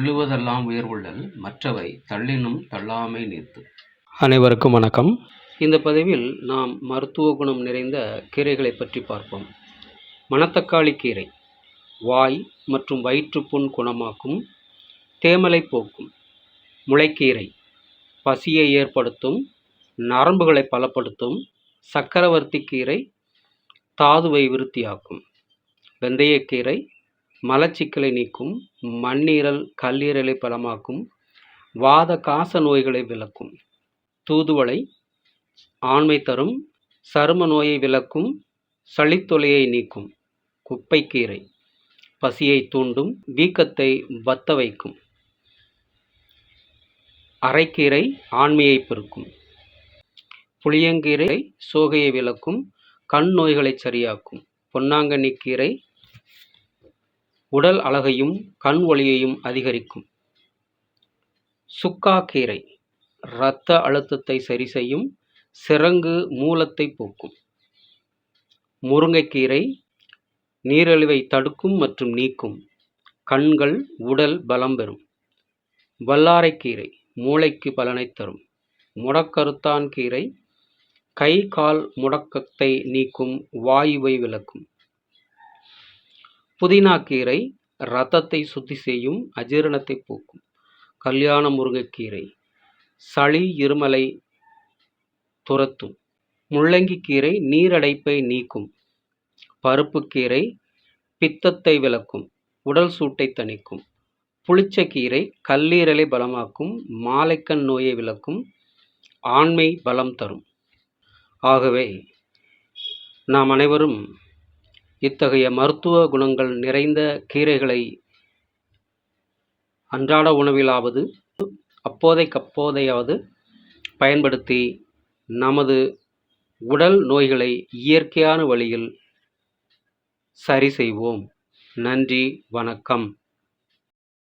உள்ளுவதெல்லாம் உயர்வுள்ளல் மற்றவை தள்ளினும் தள்ளாமை நீர்த்து. அனைவருக்கும் வணக்கம். இந்த பதிவில் நாம் மருத்துவ குணம் நிறைந்த கீரைகளை பற்றி பார்ப்போம். மணத்தக்காளி கீரை வாய் மற்றும் வயிற்றுப்புண் குணமாக்கும், தேமலை போக்கும். முளைக்கீரை பசியை ஏற்படுத்தும், நரம்புகளை பலப்படுத்தும். சக்கரவர்த்தி கீரை தாதுவை விருத்தியாக்கும். வெந்தயக்கீரை மலச்சிக்கலை நீக்கும், மண்ணீரல் கல்லீரலை பலமாக்கும், வாத காச நோய்களை விலக்கும். தூதுவளை ஆண்மை தரும், சரும நோயை விலக்கும், சளித்தொலையை நீக்கும். குப்பைக்கீரை பசியை தூண்டும், வீக்கத்தை வத்த வைக்கும். அரைக்கீரை ஆண்மையை பெருக்கும். புளியங்கீரை சோகையை விலக்கும், கண் நோய்களை சரியாக்கும். பொன்னாங்கண்ணி கீரை உடல் அழகையும் கண் ஒளியையும் அதிகரிக்கும். சுக்கா கீரை இரத்த அழுத்தத்தை சரி செய்யும், சிரங்கு மூலத்தை போக்கும். முருங்கைக்கீரை நீரிழிவை தடுக்கும் மற்றும் நீக்கும், கண்கள் உடல் பலம் பெறும். வல்லாரைக்கீரை மூளைக்கு பலனை தரும். முடக்கருத்தான் கீரை கை கால் முடக்கத்தை நீக்கும், வாயுவை விலக்கும். புதினா கீரை இரத்தத்தை சுத்தி செய்யும், அஜீரணத்தை போக்கும். கல்யாண முருங்கைக்கீரை சளி இருமலை துரத்தும். முள்ளங்கி கீரை நீரடைப்பை நீக்கும். பருப்புக்கீரை பித்தத்தை விலக்கும், உடல் சூட்டை தணிக்கும். புளிச்சக்கீரை கல்லீரலை பலமாக்கும், மாலைக்கண் நோயை விலக்கும், ஆண்மை பலம் தரும். ஆகவே நாம் அனைவரும் இத்தகைய மருத்துவ குணங்கள் நிறைந்த கீரைகளை அன்றாட உணவிலாவது அப்போதைக்கப்போதையாவது பயன்படுத்தி நமது உடல் நோய்களை இயற்கையான வழியில் சரி செய்வோம். நன்றி, வணக்கம்.